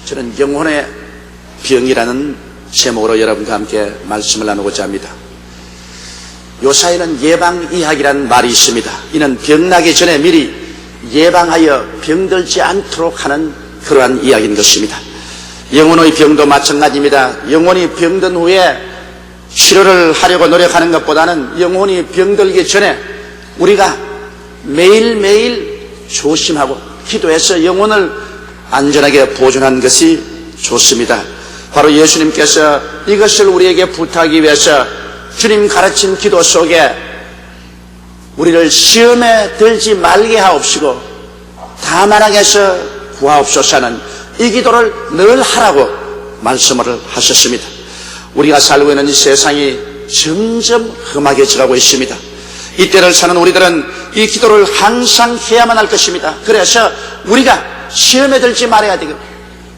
저는 영혼의 병이라는 제목으로 여러분과 함께 말씀을 나누고자 합니다. 요사이는 예방의학이라는 말이 있습니다. 이는 병나기 전에 미리 예방하여 병들지 않도록 하는 그러한 이야기인 것입니다. 영혼의 병도 마찬가지입니다. 영혼이 병든 후에 치료를 하려고 노력하는 것보다는 영혼이 병들기 전에 우리가 매일매일 조심하고 기도해서 영혼을 안전하게 보존하는 것이 좋습니다. 바로 예수님께서 이것을 우리에게 부탁하기 위해서 주님 가르친 기도 속에 우리를 시험에 들지 말게 하옵시고 다만 악에서 구하옵소서는 이 기도를 늘 하라고 말씀을 하셨습니다. 우리가 살고 있는 이 세상이 점점 험악해져가고 있습니다. 이때를 사는 우리들은 이 기도를 항상 해야만 할 것입니다. 그래서 우리가 시험에 들지 말아야 되고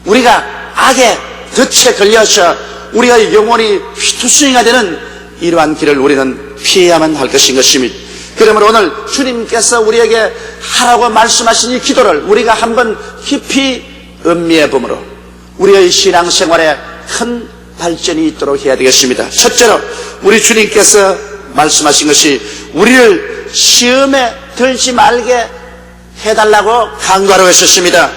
우리가 악의 덫에 걸려서 우리가 영혼이 휘투성이가 되는 이러한 길을 우리는 피해야만 할 것인 것입니다. 그러므로 오늘 주님께서 우리에게 하라고 말씀하신 이 기도를 우리가 한번 깊이 음미해 보므로 우리의 신앙생활에 큰 발전이 있도록 해야 되겠습니다. 첫째로 우리 주님께서 말씀하신 것이 우리를 시험에 들지 말게 해달라고 강구하라고 했었습니다.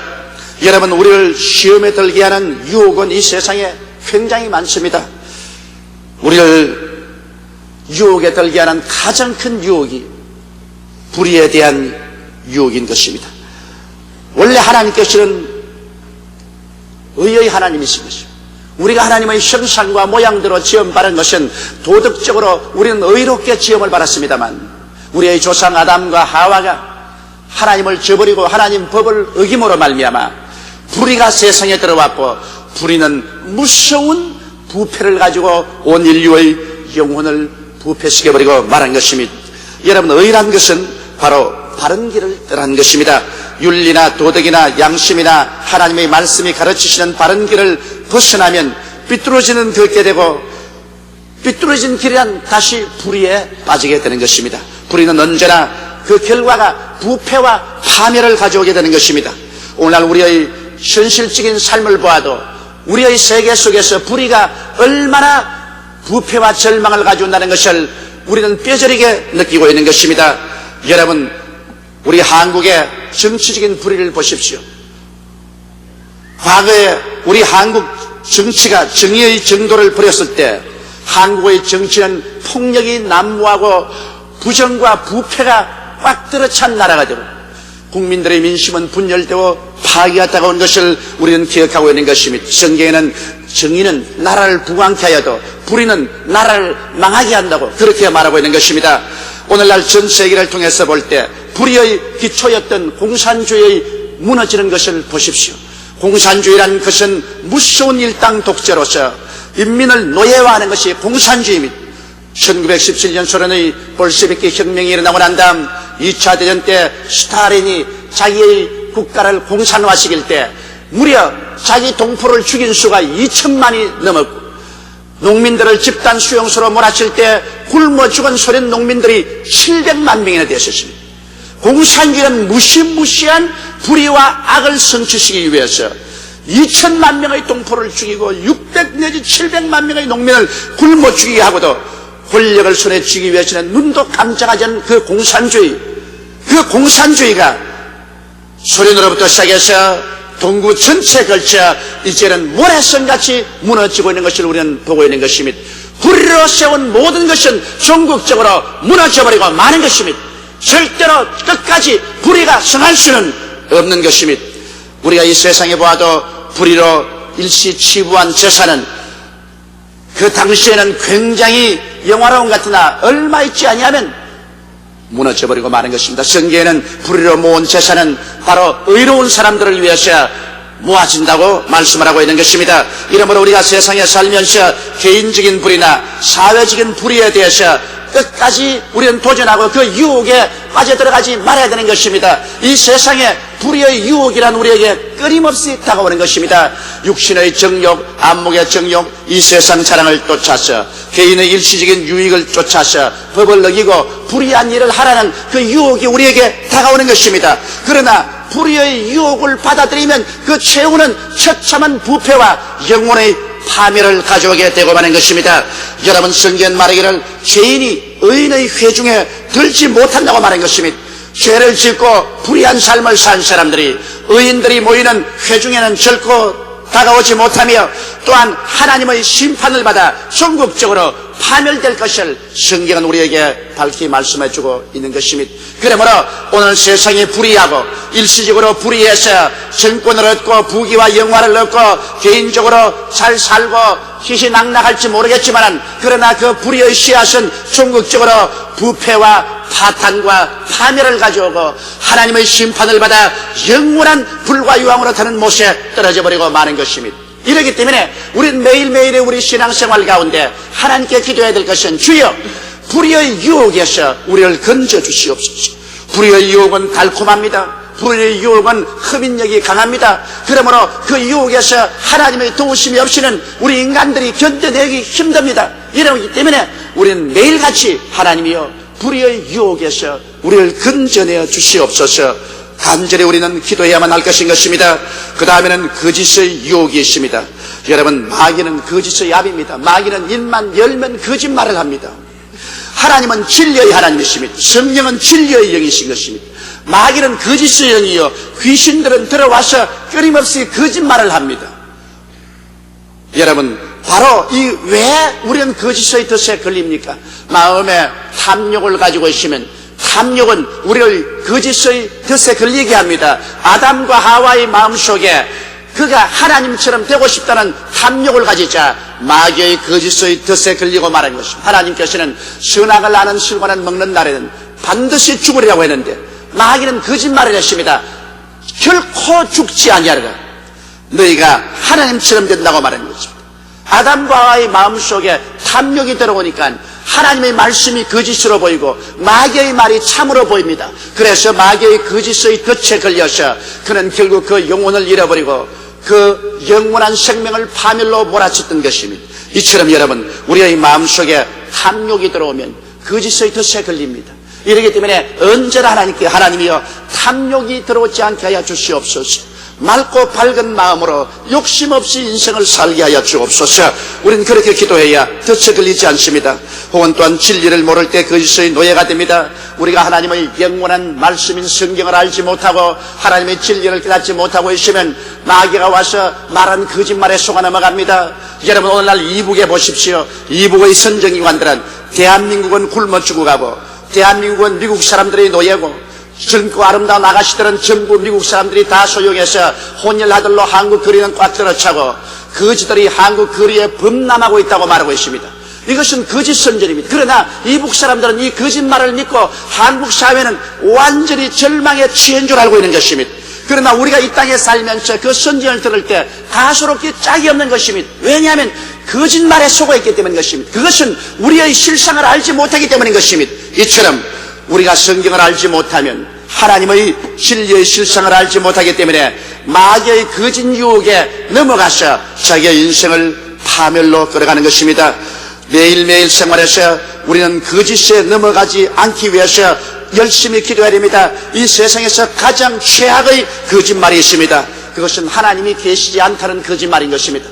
여러분, 우리를 시험에 들게 하는 유혹은 이 세상에 굉장히 많습니다. 우리를 유혹에 들게 하는 가장 큰 유혹이 불의에 대한 유혹인 것입니다. 원래 하나님께서는 의의 하나님이신 것입니다. 우리가 하나님의 형상과 모양대로 지음받은 것은 도덕적으로 우리는 의롭게 지음을 받았습니다만 우리의 조상 아담과 하와가 하나님을 저버리고 하나님 법을 어김으로 말미암아 불의가 세상에 들어왔고 불의는 무서운 부패를 가지고 온 인류의 영혼을 부패시켜버리고 말한 것입니다. 여러분, 의란 것은 바로 바른 길을 떠난 것입니다. 윤리나 도덕이나 양심이나 하나님의 말씀이 가르치시는 바른 길을 벗어나면 삐뚤어지는 걷게 되고 삐뚤어진 길이란 다시 불의에 빠지게 되는 것입니다. 불의는 언제나 그 결과가 부패와 파멸을 가져오게 되는 것입니다. 오늘날 우리의 현실적인 삶을 보아도 우리의 세계 속에서 불의가 얼마나 부패와 절망을 가져온다는 것을 우리는 뼈저리게 느끼고 있는 것입니다. 여러분, 우리 한국의 정치적인 불의를 보십시오. 과거에 우리 한국 정치가 정의의 정도를 버렸을 때 한국의 정치는 폭력이 난무하고 부정과 부패가 꽉 들어찬 나라가 되고 국민들의 민심은 분열되고 파괴가 다가온 것을 우리는 기억하고 있는 것입니다. 성경에는 정의는 나라를 부강케 하여도 불의는 나라를 망하게 한다고 그렇게 말하고 있는 것입니다. 오늘날 전 세계를 통해서 볼 때 불의의 기초였던 공산주의의 무너지는 것을 보십시오. 공산주의라는 것은 무서운 일당 독재로서 인민을 노예화하는 것이 공산주의입니다. 1917년 소련의 볼셰비키 혁명이 일어나고 난 다음 2차 대전 때 스탈린이 자기의 국가를 공산화시킬 때 무려 자기 동포를 죽인 수가 2천만이 넘었고 농민들을 집단 수용소로 몰아칠 때 굶어 죽은 소련 농민들이 700만 명이나 되었습니다. 공산주의는 무시무시한 불의와 악을 성취시키기 위해서 2천만 명의 동포를 죽이고 600 내지 700만 명의 농민을 굶어 죽이게 하고도 권력을 손에 쥐기 위해서는 눈도 깜짝하지 않은 그 공산주의가 소련으로부터 시작해서 동구 전체에 걸쳐 이제는 모래성같이 무너지고 있는 것을 우리는 보고 있는 것입니다. 불의로 세운 모든 것은 전국적으로 무너져버리고 마는 것입니다. 절대로 끝까지 불의가 성할 수는 없는 것입니다. 우리가 이 세상에 보아도 불의로 일시치부한 재산은 그 당시에는 굉장히 영화로운 것 같으나 얼마 있지 아니하면 무너져버리고 마는 것입니다. 성경에는 불의로 모은 재산은 바로 의로운 사람들을 위해서 모아진다고 말씀을 하고 있는 것입니다. 이러므로 우리가 세상에 살면서 개인적인 불의나 사회적인 불의에 대해서 끝까지 우리는 도전하고 그 유혹에 빠져들어가지 말아야 되는 것입니다. 이 세상에 불의의 유혹이란 우리에게 끊임없이 다가오는 것입니다. 육신의 정욕, 안목의 정욕, 이 세상 사랑을 쫓아서 개인의 일시적인 유익을 쫓아서 법을 어기고 불의한 일을 하라는 그 유혹이 우리에게 다가오는 것입니다. 그러나 불의의 유혹을 받아들이면 그 최후는 처참한 부패와 영혼의 파멸을 가져오게 되고 마는 것입니다. 여러분, 성경은 말하기를 죄인이 의인의 회중에 들지 못한다고 말한 것입니다. 죄를 짓고 불의한 삶을 산 사람들이, 의인들이 모이는 회중에는 결코 다가오지 못하며 또한 하나님의 심판을 받아 전국적으로 파멸될 것을 성경은 우리에게 밝히 말씀해주고 있는 것입니다. 그러므로 오늘 세상이 불의하고 일시적으로 불의해서 정권을 얻고 부귀와 영화를 얻고 개인적으로 잘 살고 희희낙낙할지 모르겠지만, 그러나 그 불의의 씨앗은 전국적으로 부패와 파탄과 파멸을 가져오고 하나님의 심판을 받아 영원한 불과 유황으로 타는 못에 떨어져 버리고 마는 것입니다. 이렇기 때문에 우리는 매일매일의 우리 신앙생활 가운데 하나님께 기도해야 될 것은, 주여 불의의 유혹에서 우리를 건져 주시옵소서. 불의의 유혹은 달콤합니다. 불의의 유혹은 흡인력이 강합니다. 그러므로 그 유혹에서 하나님의 도우심이 없이는 우리 인간들이 견뎌내기 힘듭니다. 이러기 때문에 우리는 매일같이 하나님이여 불의의 유혹에서 우리를 건져내어 주시옵소서. 간절히 우리는 기도해야만 할 것인 것입니다. 그 다음에는 거짓의 유혹이 있습니다. 여러분, 마귀는 거짓의 압입니다. 마귀는 입만 열면 거짓말을 합니다. 하나님은 진리의 하나님이십니다. 성령은 진리의 영이신 것입니다. 마귀는 거짓의 영이요, 귀신들은 들어와서 끊임없이 거짓말을 합니다. 여러분, 바로 왜 우리는 거짓의 덫에 걸립니까? 마음에 탐욕을 가지고 있으면 탐욕은 우리를 거짓의 덫에 걸리게 합니다. 아담과 하와의 마음속에 그가 하나님처럼 되고 싶다는 탐욕을 가지자 마귀의 거짓의 덫에 걸리고 말한 것입니다. 하나님께서는 선악을 아는 실과는 먹는 날에는 반드시 죽으리라고 했는데 마귀는 거짓말을 했습니다. 결코 죽지 아니하리라. 너희가 하나님처럼 된다고 말한 것입니다. 아담과 하와의 마음속에 탐욕이 들어오니까 하나님의 말씀이 거짓으로 보이고 마귀의 말이 참으로 보입니다. 그래서 마귀의 거짓의 덫에 걸려서 그는 결국 그 영혼을 잃어버리고 그 영원한 생명을 파멸로 몰아쳤던 것입니다. 이처럼 여러분, 우리의 마음속에 탐욕이 들어오면 거짓의 덫에 걸립니다. 이러기 때문에 언제나 하나님께, 하나님이여 탐욕이 들어오지 않게 하여 주시옵소서. 맑고 밝은 마음으로 욕심 없이 인생을 살게 하여 주옵소서. 우리는 그렇게 기도해야 덫에 걸리지 않습니다. 혹은 또한 진리를 모를 때 거짓의 노예가 됩니다. 우리가 하나님의 영원한 말씀인 성경을 알지 못하고 하나님의 진리를 깨닫지 못하고 있으면 마귀가 와서 말한 거짓말에 속아 넘어갑니다. 여러분, 오늘날 이북에 보십시오. 이북의 선정기관들은 대한민국은 굶어 죽어가고 대한민국은 미국 사람들의 노예고 젊고 아름다운 아가씨들은 전부 미국 사람들이 다 소용해서 혼혈 아들로 한국 거리는 꽉 들어차고 거지들이 한국 거리에 범람하고 있다고 말하고 있습니다. 이것은 거짓 선전입니다. 그러나 이북 사람들은 이 거짓말을 믿고 한국 사회는 완전히 절망에 취한 줄 알고 있는 것입니다. 그러나 우리가 이 땅에 살면서 그 선전을 들을 때 가소롭게 짝이 없는 것입니다. 왜냐하면 거짓말에 속아 있기 때문인 것입니다. 그것은 우리의 실상을 알지 못하기 때문인 것입니다. 이처럼 우리가 성경을 알지 못하면 하나님의 진리의 실상을 알지 못하기 때문에 마귀의 거짓 유혹에 넘어가서 자기의 인생을 파멸로 끌어가는 것입니다. 매일매일 생활에서 우리는 거짓에 넘어가지 않기 위해서 열심히 기도해야 됩니다. 이 세상에서 가장 최악의 거짓말이 있습니다. 그것은 하나님이 계시지 않다는 거짓말인 것입니다.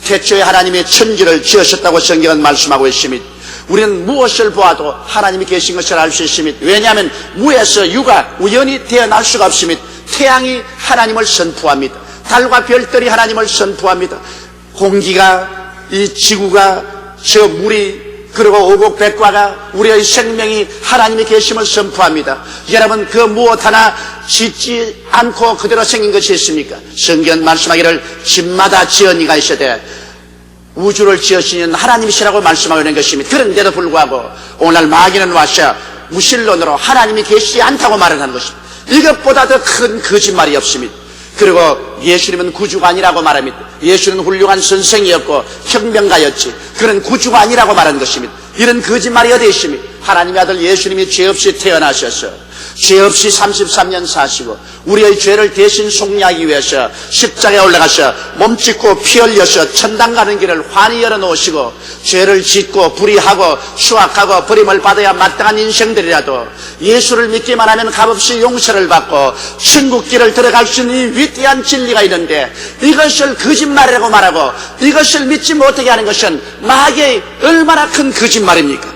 태초에 하나님이 천지를 지으셨다고 성경은 말씀하고 있습니다. 우리는 무엇을 보아도 하나님이 계신 것을 알 수 있습니다. 왜냐하면 무에서 유가 우연히 태어날 수가 없습니다. 태양이 하나님을 선포합니다. 달과 별들이 하나님을 선포합니다. 공기가, 이 지구가, 저 물이, 그리고 오곡백과가, 우리의 생명이 하나님이 계심을 선포합니다. 여러분, 그 무엇 하나 짓지 않고 그대로 생긴 것이 있습니까? 성경 말씀하기를 집마다 지은이가 있어되 우주를 지으시는 하나님이시라고 말씀하고 있는 것입니다. 그런데도 불구하고 오늘 마귀는 와서 무신론으로 하나님이 계시지 않다고 말하는 것입니다. 이것보다 더 큰 거짓말이 없습니다. 그리고 예수님은 구주가 아니라고 말합니다. 예수는 훌륭한 선생이었고 혁명가였지, 그는 구주가 아니라고 말하는 것입니다. 이런 거짓말이 어디에 있습니까? 하나님의 아들 예수님이 죄 없이 태어나셔서 죄 없이 33년 사시고 우리의 죄를 대신 속량하기 위해서 십자가에 올라가셔 몸 찢고 피 흘려서 천당 가는 길을 환히 열어놓으시고 죄를 짓고 불의하고 추악하고 버림을 받아야 마땅한 인생들이라도 예수를 믿기만 하면 값없이 용서를 받고 천국길을 들어갈 수 있는 이 위대한 진리가 있는데 이것을 거짓말이라고 말하고 이것을 믿지 못하게 하는 것은 마귀의 얼마나 큰 거짓말입니까?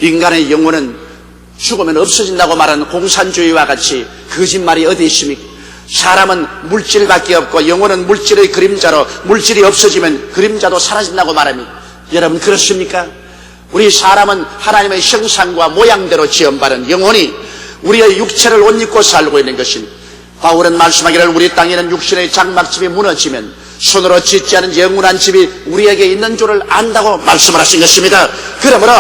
인간의 영혼은 죽으면 없어진다고 말하는 공산주의와 같이 거짓말이 어디 있습니까? 사람은 물질밖에 없고 영혼은 물질의 그림자로 물질이 없어지면 그림자도 사라진다고 말합니다. 여러분 그렇습니까? 우리 사람은 하나님의 형상과 모양대로 지음받은 영혼이 우리의 육체를 옷 입고 살고 있는 것입니다. 바울은 말씀하기를 우리 땅에는 육신의 장막집이 무너지면 손으로 짓지 않은 영원한 집이 우리에게 있는 줄을 안다고 말씀을 하신 것입니다. 그러므로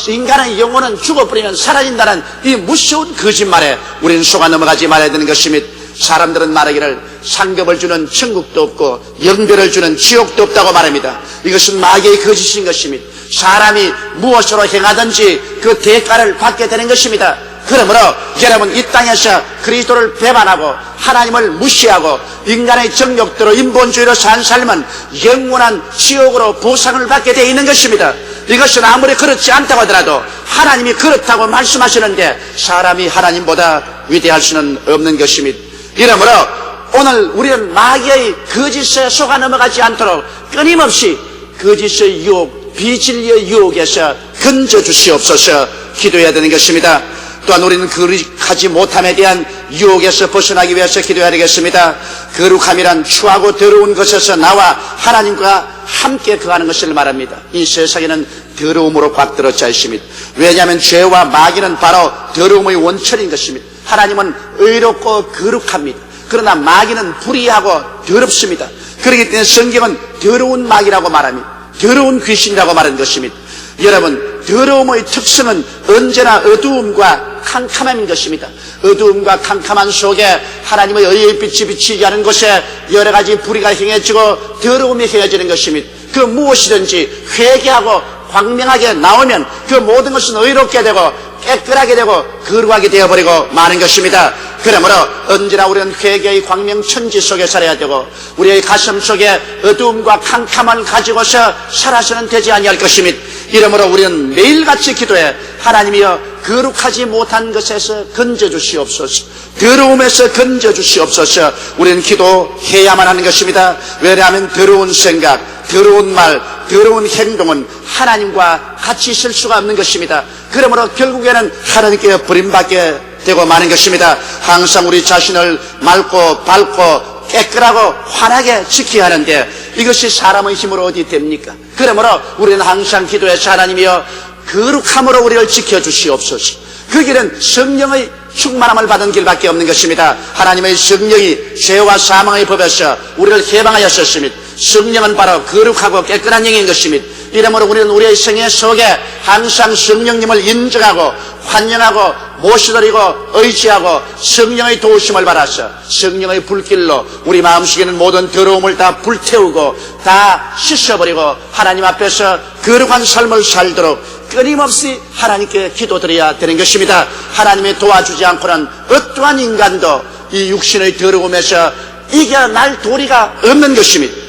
인간의 영혼은 죽어버리면 사라진다는 이 무서운 거짓말에 우리는 속아 넘어가지 말아야 되는 것입니다. 사람들은 말하기를 상급을 주는 천국도 없고 영별을 주는 지옥도 없다고 말합니다. 이것은 마귀의 거짓인 것입니다. 사람이 무엇으로 행하든지 그 대가를 받게 되는 것입니다. 그러므로 여러분 이 땅에서 그리스도를 배반하고 하나님을 무시하고 인간의 정욕대로 인본주의로 산 삶은 영원한 지옥으로 보상을 받게 되어 있는 것입니다. 이것은 아무리 그렇지 않다고 하더라도 하나님이 그렇다고 말씀하시는데 사람이 하나님보다 위대할 수는 없는 것입니다. 이러므로 오늘 우리는 마귀의 거짓에 속아 넘어가지 않도록 끊임없이 거짓의 유혹, 비진리의 유혹에서 건져주시옵소서 기도해야 되는 것입니다. 또한 우리는 거룩하지 못함에 대한 유혹에서 벗어나기 위해서 기도해야 되겠습니다. 거룩함이란 추하고 더러운 것에서 나와 하나님과 함께 거하는 것을 말합니다. 이 세상에는 더러움으로 꽉 들어차 있습니다. 왜냐하면 죄와 마귀는 바로 더러움의 원천인 것입니다. 하나님은 의롭고 거룩합니다. 그러나 마귀는 불의하고 더럽습니다. 그렇기 때문에 성경은 더러운 마귀라고 말합니다. 더러운 귀신이라고 말하는 것입니다. 여러분 더러움의 특성은 언제나 어두움과 캄캄함인 것입니다. 어두움과 캄캄한 속에 하나님의 의의 빛이 비치지 않은 곳에 여러 가지 불의가 행해지고 더러움이 행해지는 것입니다. 그 무엇이든지 회개하고 광명하게 나오면 그 모든 것은 의롭게 되고 깨끗하게 되고 거룩하게 되어버리고 마는 것입니다. 그러므로 언제나 우리는 회개의 광명천지 속에 살아야 되고 우리의 가슴 속에 어두움과 캄캄함을 가지고서 살아서는 되지 아니할 것입니다. 이러므로 우리는 매일같이 기도해 하나님이여 거룩하지 못한 것에서 건져주시옵소서, 더러움에서 건져주시옵소서. 우리는 기도해야만 하는 것입니다. 왜냐하면 더러운 생각, 더러운 말, 더러운 행동은 하나님과 같이 있을 수가 없는 것입니다. 그러므로 결국에는 하나님께 버림받게 되고 마는 것입니다. 항상 우리 자신을 맑고 밝고 깨끗하고 환하게 지켜야 하는데 이것이 사람의 힘으로 어디 됩니까? 그러므로 우리는 항상 기도해서 하나님이여 거룩함으로 우리를 지켜주시옵소서. 그 길은 성령의 충만함을 받은 길밖에 없는 것입니다. 하나님의 성령이 죄와 사망의 법에서 우리를 해방하였었습니다. 성령은 바로 거룩하고 깨끗한 영인 것입니다. 이러므로 우리는 우리의 생애 속에 항상 성령님을 인정하고 환영하고 모시드리고 의지하고 성령의 도우심을 받아서 성령의 불길로 우리 마음속에는 모든 더러움을 다 불태우고 다 씻어버리고 하나님 앞에서 거룩한 삶을 살도록 끊임없이 하나님께 기도드려야 되는 것입니다. 하나님이 도와주지 않고는 어떠한 인간도 이 육신의 더러움에서 이겨날 도리가 없는 것입니다.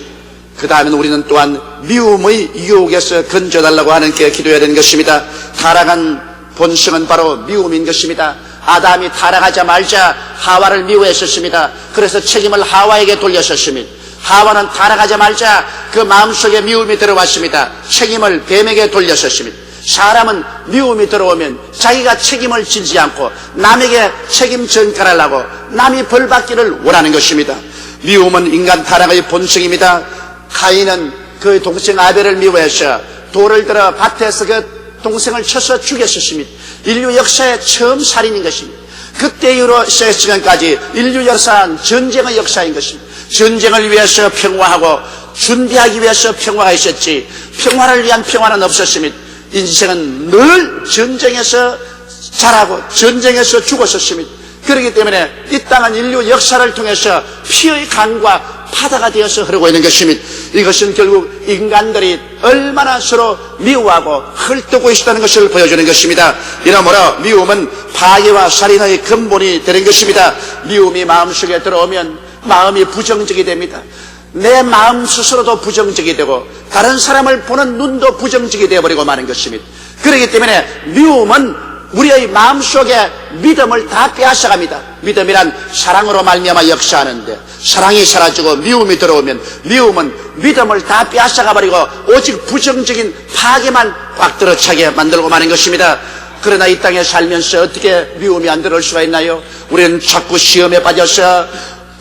그 다음에는 우리는 또한 미움의 유혹에서 건져달라고 하나님께 기도해야 되는 것입니다. 타락한 본성은 바로 미움인 것입니다. 아담이 타락하자마자 하와를 미워했었습니다. 그래서 책임을 하와에게 돌렸었습니다. 하와는 타락하자마자 그 마음속에 미움이 들어왔습니다. 책임을 뱀에게 돌렸었습니다. 사람은 미움이 들어오면 자기가 책임을 지지 않고 남에게 책임 전가하려고 남이 벌받기를 원하는 것입니다. 미움은 인간 타락의 본성입니다. 카인은 그 동생 아벨을 미워해서 돌을 들어 밭에서 그 동생을 쳐서 죽였었습니다. 인류 역사의 처음 살인인 것입니다. 그때 이후로 지금까지 인류 역사는 전쟁의 역사인 것입니다. 전쟁을 위해서 평화하고 준비하기 위해서 평화가 있었지 평화를 위한 평화는 없었습니다. 인생은 늘 전쟁에서 자라고 전쟁에서 죽었었습니다. 그렇기 때문에 이 땅은 인류 역사를 통해서 피의 강과 바다가 되어서 흐르고 있는 것입니다. 이것은 결국 인간들이 얼마나 서로 미워하고 헐뜯고 있다는 것을 보여주는 것입니다. 이러므로 미움은 파괴와 살인의 근본이 되는 것입니다. 미움이 마음속에 들어오면 마음이 부정적이 됩니다. 내 마음 스스로도 부정적이 되고 다른 사람을 보는 눈도 부정적이 되어버리고 마는 것입니다. 그렇기 때문에 미움은 우리의 마음속에 믿음을 다 빼앗아갑니다. 믿음이란 사랑으로 말미암아 역사하는데 사랑이 사라지고 미움이 들어오면 미움은 믿음을 다 빼앗아가버리고 오직 부정적인 파괴만 꽉 들어차게 만들고 마는 것입니다. 그러나 이 땅에 살면서 어떻게 미움이 안 들어올 수가 있나요? 우리는 자꾸 시험에 빠져서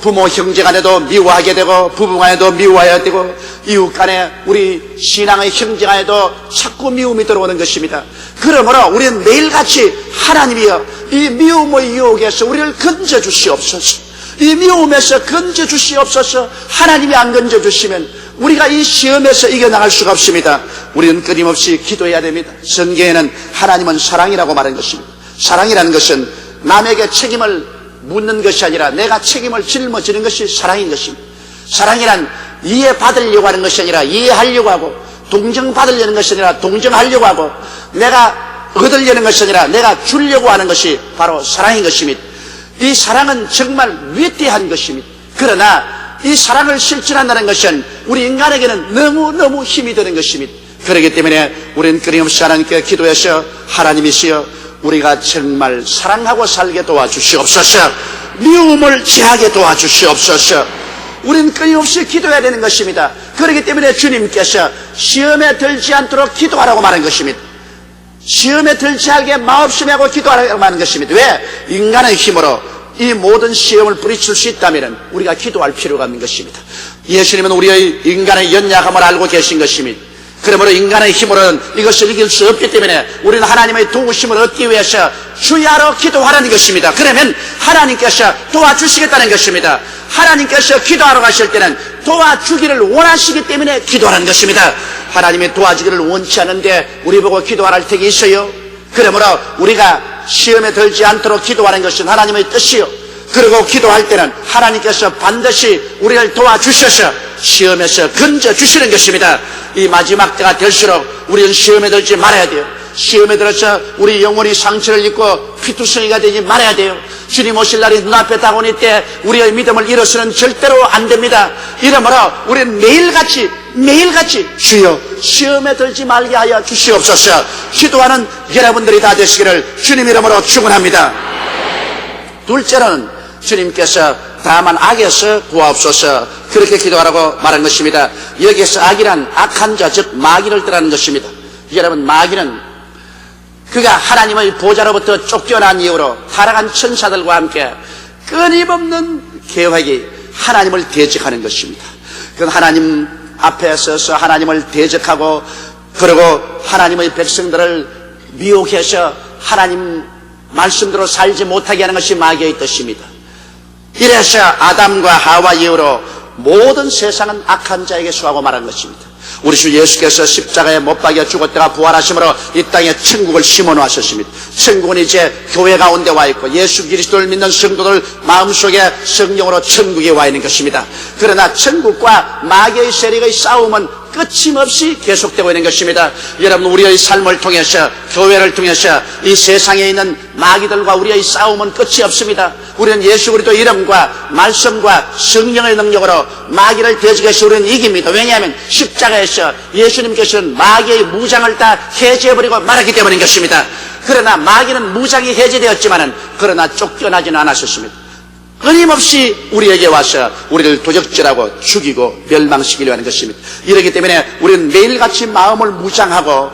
부모 형제 간에도 미워하게 되고 부부 간에도 미워해야 되고 이웃 간에 우리 신앙의 형제 간에도 자꾸 미움이 들어오는 것입니다. 그러므로 우리는 매일같이 하나님이여 이 미움의 유혹에서 우리를 건져주시옵소서. 이 미움에서 건져주시옵소서. 하나님이 안 건져주시면 우리가 이 시험에서 이겨나갈 수가 없습니다. 우리는 끊임없이 기도해야 됩니다. 성경에는 하나님은 사랑이라고 말한 것입니다. 사랑이라는 것은 남에게 책임을 묻는 것이 아니라 내가 책임을 짊어지는 것이 사랑인 것입니다. 사랑이란 이해받으려고 하는 것이 아니라 이해하려고 하고 동정받으려는 것이 아니라 동정하려고 하고 내가 얻으려는 것이 아니라 내가 주려고 하는 것이 바로 사랑인 것입니다. 이 사랑은 정말 위대한 것입니다. 그러나 이 사랑을 실천한다는 것은 우리 인간에게는 너무너무 힘이 드는 것입니다. 그렇기 때문에 우리는 끊임없이 하나님께 기도해서 하나님이시여 우리가 정말 사랑하고 살게 도와주시옵소서. 미움을 제하게 도와주시옵소서. 우리는 끊임없이 기도해야 되는 것입니다. 그렇기 때문에 주님께서 시험에 들지 않도록 기도하라고 말한 것입니다. 시험에 들지 않게 마음심히 하고 기도하라고 말한 것입니다. 왜? 인간의 힘으로 이 모든 시험을 뿌리칠 수 있다면 우리가 기도할 필요가 없는 것입니다. 예수님은 우리의 인간의 연약함을 알고 계신 것입니다. 그러므로 인간의 힘으로는 이것을 이길 수 없기 때문에 우리는 하나님의 도우심을 얻기 위해서 주야로 기도하라는 것입니다. 그러면 하나님께서 도와주시겠다는 것입니다. 하나님께서 기도하러 가실 때는 도와주기를 원하시기 때문에 기도하라는 것입니다. 하나님이 도와주기를 원치 않은데 우리 보고 기도할 택이 있어요? 그러므로 우리가 시험에 들지 않도록 기도하는 것은 하나님의 뜻이요. 그리고 기도할 때는 하나님께서 반드시 우리를 도와주셔서 시험에서 건져주시는 것입니다. 이 마지막 때가 될수록 우리는 시험에 들지 말아야 돼요. 시험에 들어서 우리 영혼이 상처를 입고 피투성이가 되지 말아야 돼요. 주님 오실 날이 눈앞에 다가오니 때 우리의 믿음을 잃어서는 절대로 안 됩니다. 이러므로 우리는 매일같이 주여 시험에 들지 말게 하여 주시옵소서. 기도하는 여러분들이 다 되시기를 주님 이름으로 축원합니다. 둘째로는 주님께서 다만 악에서 구하옵소서 그렇게 기도하라고 말한 것입니다. 여기에서 악이란 악한 자 즉 마귀를 뜻하는 것입니다. 여러분 마귀는 그가 하나님의 보좌로부터 쫓겨난 이후로 타락한 천사들과 함께 끊임없는 계획이 하나님을 대적하는 것입니다. 그건 하나님 앞에 서서 하나님을 대적하고 그리고 하나님의 백성들을 미혹해서 하나님 말씀대로 살지 못하게 하는 것이 마귀의 뜻입니다. 이래서 아담과 하와 이후로 모든 세상은 악한 자에게 속하고 말한 것입니다. 우리 주 예수께서 십자가에 못 박여 죽었다가 부활하심으로 이 땅에 천국을 심어놓으셨습니다. 천국은 이제 교회 가운데 와 있고 예수 그리스도를 믿는 성도들 마음속에 성령으로 천국에 와 있는 것입니다. 그러나 천국과 마귀의 세력의 싸움은 끊임없이 계속되고 있는 것입니다. 여러분 우리의 삶을 통해서 교회를 통해서 이 세상에 있는 마귀들과 우리의 싸움은 끝이 없습니다. 우리는 예수 그리스도 이름과 말씀과 성령의 능력으로 마귀를 대적해서 우리는 이깁니다. 왜냐하면 십자가에서 예수님께서는 마귀의 무장을 다 해제해버리고 말았기 때문인 것입니다. 그러나 마귀는 무장이 해제되었지만은 그러나 쫓겨나지는 않았었습니다. 끊임없이 우리에게 와서 우리를 도적질하고 죽이고 멸망시키려 하는 것입니다. 이렇기 때문에 우리는 매일같이 마음을 무장하고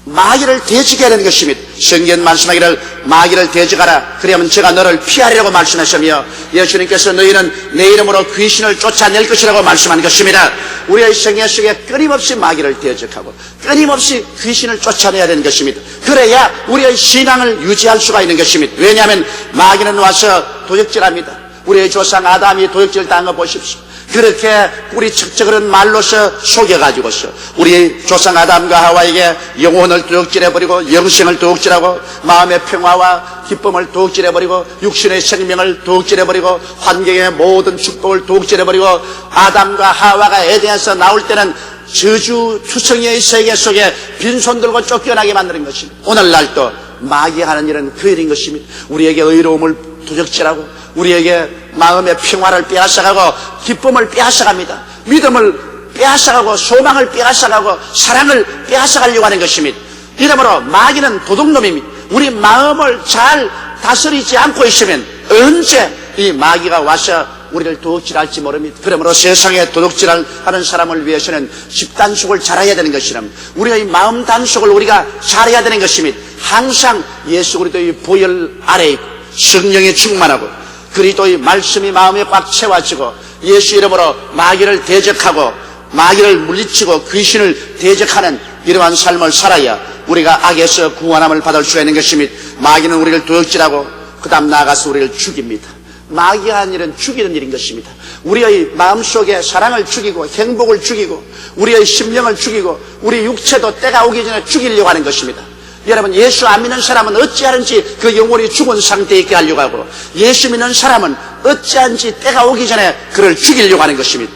마귀를 대적해야 하는 것입니다. 성경 말씀하기를 마귀를 대적하라 그러면 제가 너를 피하리라고 말씀하시며 예수님께서 너희는 내 이름으로 귀신을 쫓아낼 것이라고 말씀한 것입니다. 우리의 생애 속에 끊임없이 마귀를 대적하고 끊임없이 귀신을 쫓아내야 되는 것입니다. 그래야 우리의 신앙을 유지할 수가 있는 것입니다. 왜냐하면 마귀는 와서 도적질합니다. 우리의 조상 아담이 도적질 당한 거 보십시오. 그렇게 뿌리척척거리는 말로서 속여가지고서 우리 조상 아담과 하와에게 영혼을 도둑질해버리고 영생을 도둑질하고 마음의 평화와 기쁨을 도둑질해버리고 육신의 생명을 도둑질해버리고 환경의 모든 축복을 도둑질해버리고 아담과 하와가 에덴에서 나올 때는 저주투성이의 세계 속에 빈손 들고 쫓겨나게 만드는 것입니다. 오늘날도 마귀가 하는 일은 그 일인 것입니다. 우리에게 의로움을 도적질하고 우리에게 마음의 평화를 빼앗아가고 기쁨을 빼앗아갑니다. 믿음을 빼앗아가고 소망을 빼앗아가고 사랑을 빼앗아가려고 하는 것입니다. 이러므로 마귀는 도둑놈입니다. 우리 마음을 잘 다스리지 않고 있으면 언제 이 마귀가 와서 우리를 도둑질할지 모릅니다. 그러므로 세상에 도둑질하는 사람을 위해서는 집단속을 잘해야 되는 것이라 우리의 마음 단속을 우리가 잘해야 되는 것입니다. 항상 예수 그리스도의 보혈 아래에 성령이 충만하고 그리스도의 말씀이 마음에 꽉 채워지고 예수 이름으로 마귀를 대적하고 마귀를 물리치고 귀신을 대적하는 이러한 삶을 살아야 우리가 악에서 구원함을 받을 수가 있는 것입니다. 마귀는 우리를 도둑질하고 그 다음 나아가서 우리를 죽입니다. 마귀가 하는 일은 죽이는 일인 것입니다. 우리의 마음속에 사랑을 죽이고 행복을 죽이고 우리의 심령을 죽이고 우리 육체도 때가 오기 전에 죽이려고 하는 것입니다. 여러분, 예수 안 믿는 사람은 어찌하는지 그 영혼이 죽은 상태에 있게 하려고 하고 예수 믿는 사람은 어찌하는지 때가 오기 전에 그를 죽이려고 하는 것입니다.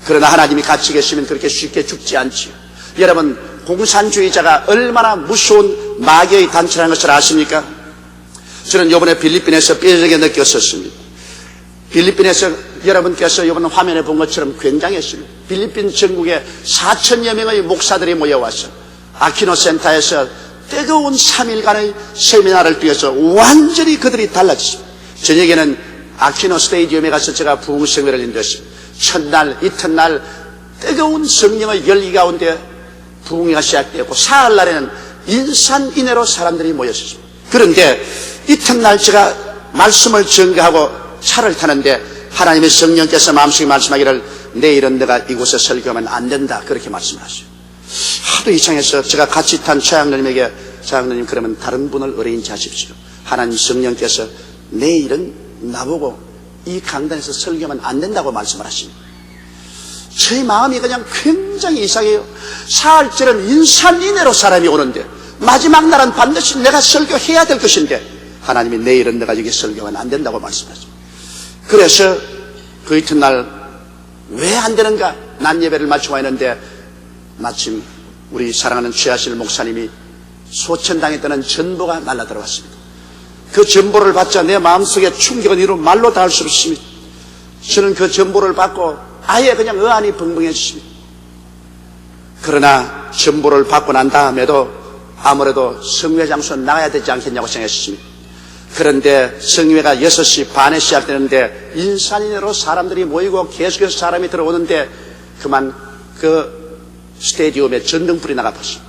그러나 하나님이 같이 계시면 그렇게 쉽게 죽지 않지요. 여러분, 공산주의자가 얼마나 무서운 마귀의 단체라는 것을 아십니까? 저는 이번에 필리핀에서 뼈저리게 느꼈었습니다. 필리핀에서 여러분께서 이번 화면에 본 것처럼 굉장했습니다. 필리핀 전국에 4천여 명의 목사들이 모여와서 아키노 센터에서 뜨거운 3일간의 세미나를 뛰어서 완전히 그들이 달라졌습니다. 저녁에는 아키노 스테디움에 가서 제가 부흥성회를 인도했습니다. 첫날, 이튿날 뜨거운 성령의 열기 가운데 부흥회가 시작되었고 사흘날에는 인산인해로 사람들이 모였습니다. 그런데 이튿날 제가 말씀을 전개하고 차를 타는데 하나님의 성령께서 마음속에 말씀하기를 내일은 내가 이곳에 설교하면 안 된다 그렇게 말씀하셨어요. 하도 이상해서 제가 같이 탄 최양로님에게 최양로님 그러면 다른 분을 의뢰인지 하십시오. 하나님 성령께서 내일은 나보고 이 강단에서 설교하면 안 된다고 말씀을 하십니다. 제 마음이 그냥 굉장히 이상해요. 사흘째는 인산인해로 사람이 오는데 마지막 날은 반드시 내가 설교해야 될 것인데 하나님이 내일은 내가 여기 설교하면 안 된다고 말씀하죠. 그래서 그 이튿날 왜 안 되는가? 낮 예배를 마치고 있는데 마침 우리 사랑하는 최하실 목사님이 소천당했다는 전보가 날라들어왔습니다. 그 전보를 받자 내 마음속에 충격은 이루 말로 다 할 수 없습니다. 저는 그 전보를 받고 아예 그냥 의안이 벙벙해졌습니다. 그러나 전보를 받고 난 다음에도 아무래도 성회 장소 나가야 되지 않겠냐고 생각했습니다. 그런데 성회가 6시 반에 시작되는데 인산인해로 사람들이 모이고 계속해서 사람이 들어오는데 그만 그 스테디움에 전등불이 나가버렸습니다.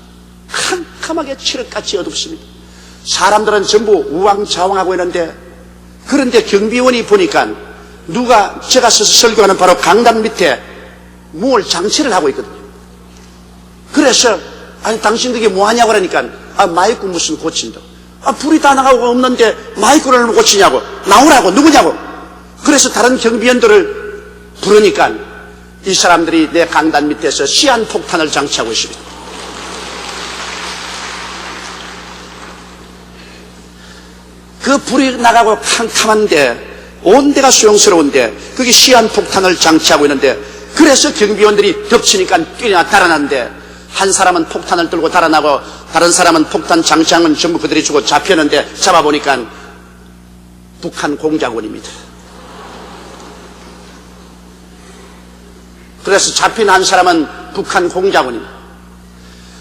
캄캄하게 칠흑같이 어둡습니다. 사람들은 전부 우왕좌왕하고 있는데 그런데 경비원이 보니까 누가 제가 서서 설교하는 바로 강단 밑에 뭘 장치를 하고 있거든요. 그래서 아니 당신들이 뭐하냐고 그러니까 마이크 무슨 고친다. 불이 다 나가고 없는데 마이크를 고치냐고 나오라고 누구냐고. 그래서 다른 경비원들을 부르니까 이 사람들이 내 강단 밑에서 시한폭탄을 장치하고 있습니다. 그 불이 나가고 캄캄한데 온 데가 소용스러운데 그게 시한폭탄을 장치하고 있는데 그래서 경비원들이 덮치니까 뛰어나 달아났는데 한 사람은 폭탄을 들고 달아나고 다른 사람은 폭탄 장치한 건 전부 그들이 주고 잡혔는데 잡아보니까 북한 공작원입니다. 그래서 잡힌 한 사람은 북한 공작원입니다.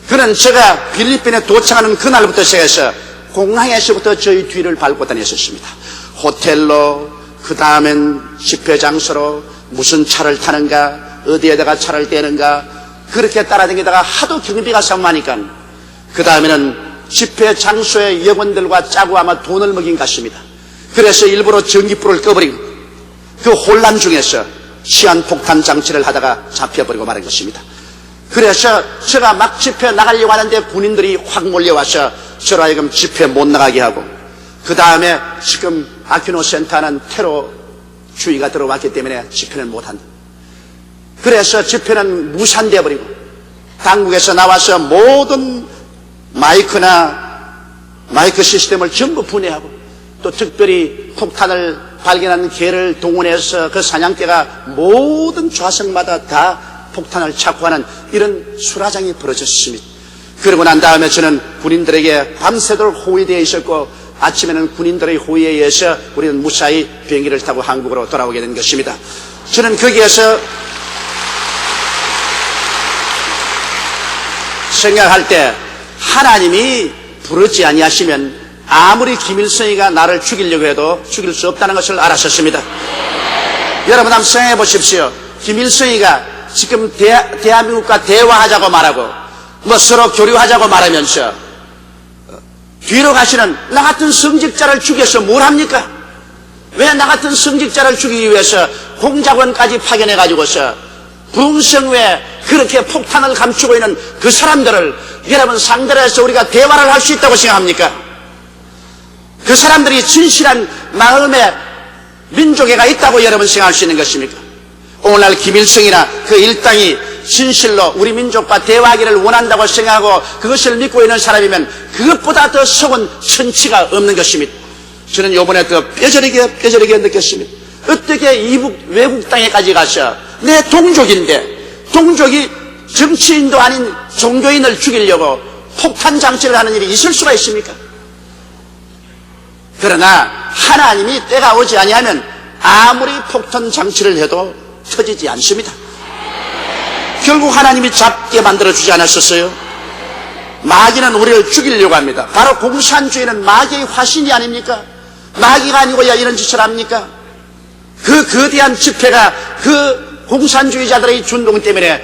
그는 제가 필리핀에 도착하는 그날부터 시작해서 공항에서부터 저희 뒤를 밟고 다녔었습니다. 호텔로 그 다음엔 집회 장소로 무슨 차를 타는가 어디에다가 차를 떼는가 그렇게 따라다니다가 하도 경비가 산만하니까 그 다음에는 집회 장소의 영혼들과 짜고 아마 돈을 먹인 것 같습니다. 그래서 일부러 전기불을 꺼버리고 그 혼란 중에서 시한폭탄 장치를 하다가 잡혀버리고 말한 것입니다. 그래서 제가 막 집회 나가려고 하는데 군인들이 확 몰려와서 저로 하여금 집회 못 나가게 하고 그 다음에 지금 아키노 센터는 테러 주의가 들어왔기 때문에 집회는 못한다. 그래서 집회는 무산되어 버리고 당국에서 나와서 모든 마이크 시스템을 전부 분해하고 또 특별히 폭탄을 발견한 개를 동원해서 그 사냥개가 모든 좌석마다 다 폭탄을 착고하는 이런 수라장이 벌어졌습니다. 그러고 난 다음에 저는 군인들에게 밤새도록 호위되어 있었고 아침에는 군인들의 호위에 의해서 우리는 무사히 비행기를 타고 한국으로 돌아오게 된 것입니다. 저는 거기에서 생각할 때 하나님이 부르지 아니하시면 아무리 김일성이가 나를 죽이려고 해도 죽일 수 없다는 것을 알았었습니다. 여러분 한번 생각해 보십시오. 김일성이가 지금 대한민국과 대화하자고 말하고 뭐 서로 교류하자고 말하면서 뒤로 가시는 나 같은 성직자를 죽여서 뭘 합니까? 왜 나 같은 성직자를 죽이기 위해서 공작원까지 파견해 가지고서 부흥성회에 그렇게 폭탄을 감추고 있는 그 사람들을 여러분 상대로 해서 우리가 대화를 할 수 있다고 생각합니까? 그 사람들이 진실한 마음에 민족애가 있다고 여러분 생각할 수 있는 것입니까? 오늘날 김일성이나 그 일당이 진실로 우리 민족과 대화하기를 원한다고 생각하고 그것을 믿고 있는 사람이면 그것보다 더 속은 천치가 없는 것입니다. 저는 이번에 더 뼈저리게 느꼈습니다. 어떻게 이북 외국 땅에까지 가서 내 동족인데 동족이 정치인도 아닌 종교인을 죽이려고 폭탄 장치를 하는 일이 있을 수가 있습니까? 그러나 하나님이 때가 오지 아니하면 아무리 폭탄 장치를 해도 터지지 않습니다. 결국 하나님이 잡게 만들어주지 않았었어요? 마귀는 우리를 죽이려고 합니다. 바로 공산주의는 마귀의 화신이 아닙니까? 마귀가 아니고야 이런 짓을 합니까? 그 거대한 집회가 그 공산주의자들의 준동 때문에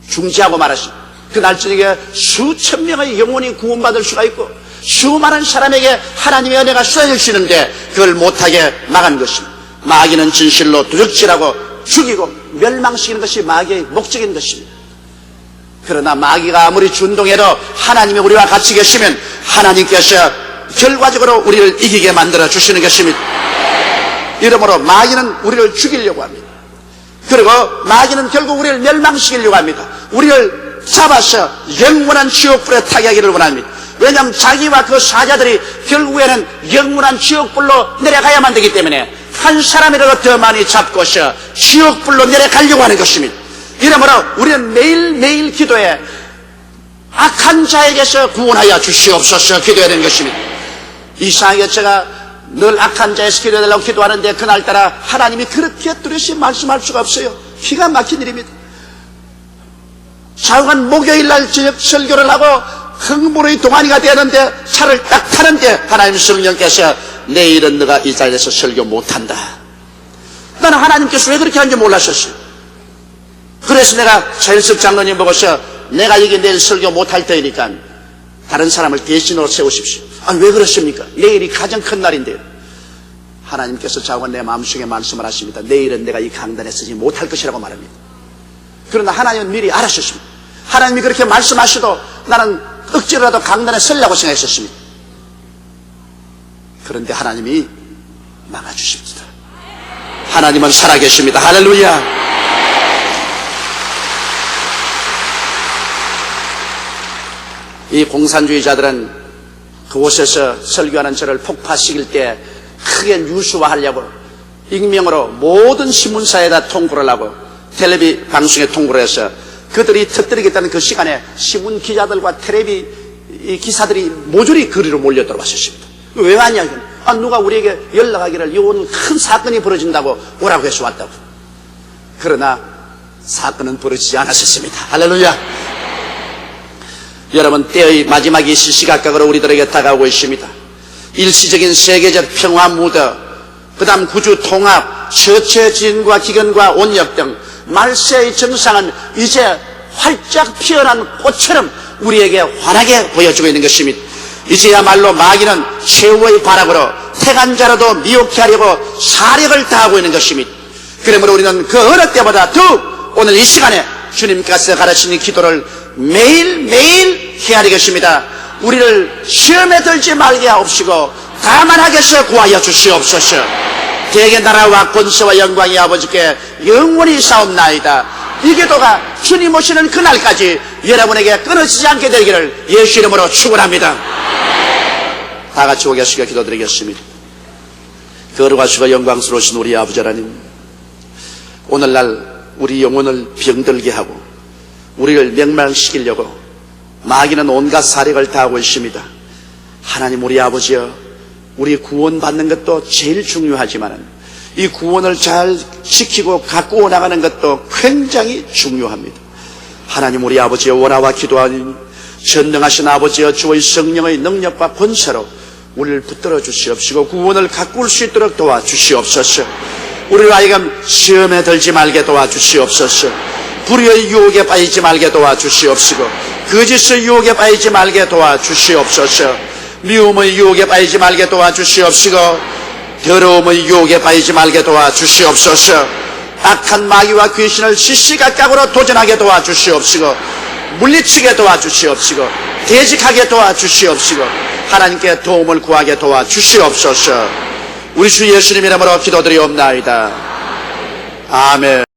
중지하고 말았습니다. 그날 저녁에 수천 명의 영혼이 구원받을 수가 있고 수많은 사람에게 하나님의 은혜가 쏟아질 수 있는데 그걸 못하게 막은 것입니다. 마귀는 진실로 도적질하고 죽이고 멸망시키는 것이 마귀의 목적인 것입니다. 그러나 마귀가 아무리 준동해도 하나님이 우리와 같이 계시면 하나님께서 결과적으로 우리를 이기게 만들어 주시는 것입니다. 이러므로 마귀는 우리를 죽이려고 합니다. 그리고 마귀는 결국 우리를 멸망시키려고 합니다. 우리를 잡아서 영원한 지옥불에 타게 하기를 원합니다. 왜냐하면 자기와 그 사자들이 결국에는 영원한 지옥불로 내려가야만 되기 때문에 한 사람이라도 더 많이 잡고서 지옥불로 내려가려고 하는 것입니다. 이러므로 우리는 매일매일 기도해 악한 자에게서 구원하여 주시옵소서 기도해야 되는 것입니다. 이상하게 제가 늘 악한 자에서 기도해달라고 기도하는데 그날따라 하나님이 그렇게 뚜렷이 말씀할 수가 없어요. 기가 막힌 일입니다. 좌우간 목요일날 저녁 설교를 하고 흥분의 동안이가 되는데 차를 딱 타는데 하나님 성령께서 내일은 너가 이 자리에서 설교 못한다. 나는 하나님께서 왜 그렇게 하는지 몰랐었어요. 그래서 내가 차일석 장로님 보고서 내가 여기 내일 설교 못할 테니까 다른 사람을 대신으로 세우십시오. 아니 왜 그렇습니까? 내일이 가장 큰 날인데요. 하나님께서 자원 내 마음속에 말씀을 하십니다. 내일은 내가 이 강단에 서지 못할 것이라고 말합니다. 그러나 하나님은 미리 알았었습니다. 하나님이 그렇게 말씀하셔도 나는 억지로라도 강단에 서려고 생각했었습니다. 그런데 하나님이 막아주십니다. 하나님은 살아계십니다. 할렐루야. 이 공산주의자들은 그곳에서 설교하는 저를 폭파시킬 때 크게 뉴스화하려고 익명으로 모든 신문사에다 통보를 하고 텔레비 방송에 통보를 해서 그들이 터뜨리겠다는 그 시간에 신문 기자들과 텔레비 기사들이 모조리 거리로 몰려 들어왔었습니다. 왜 왔냐? 누가 우리에게 연락하기를 이건 큰 사건이 벌어진다고 오라고 해서 왔다고. 그러나 사건은 벌어지지 않았었습니다. 할렐루야. 여러분 때의 마지막이 시시각각으로 우리들에게 다가오고 있습니다. 일시적인 세계적 평화 무더, 그 다음 구주 통합, 처처지연과 기근과 온역 등 말세의 정상은 이제 활짝 피어난 꽃처럼 우리에게 환하게 보여주고 있는 것입니다. 이제야말로 마귀는 최후의 발악으로 태간자라도 미혹해 하려고 사력을 다하고 있는 것입니다. 그러므로 우리는 그 어느 때보다 더욱 오늘 이 시간에 주님께서 가르치는 기도를 매일매일 해야 되겠습니다. 우리를 시험에 들지 말게 하옵시고 다만 하게서 구하여 주시옵소서. 대개 나라와 권세와 영광이 아버지께 영원히 싸움나이다. 이 기도가 주님 오시는 그날까지 여러분에게 끊어지지 않게 되기를 예수 이름으로 축원합니다. 다 같이 오겠습니다. 기도드리겠습니다. 거룩하시고 영광스러우신 우리 아버지 하나님, 오늘날 우리 영혼을 병들게 하고 우리를 멸망시키려고 마귀는 온갖 사력을 다하고 있습니다. 하나님, 우리 아버지여, 우리 구원받는 것도 제일 중요하지만 이 구원을 잘 지키고 갖고 나가는 것도 굉장히 중요합니다. 하나님, 우리 아버지여, 원하와 기도하니 전능하신 아버지여, 주의 성령의 능력과 권세로 우리를 붙들어 주시옵시고 구원을 가꿀 수 있도록 도와주시옵소서. 우리를 하여금 시험에 들지 말게 도와주시옵소서. 불의의 유혹에 빠지지 말게 도와주시옵시고 거짓의 유혹에 빠지지 말게 도와주시옵소서. 미움의 유혹에 빠지지 말게 도와주시옵시고 더러움의 유혹에 빠지지 말게 도와주시옵소서. 악한 마귀와 귀신을 시시각각으로 도전하게 도와주시옵시고 물리치게 도와주시옵시고 대직하게 도와주시옵시고 하나님께 도움을 구하게 도와주시옵소서. 우리 주 예수님 이름으로 기도드리옵나이다. 아멘.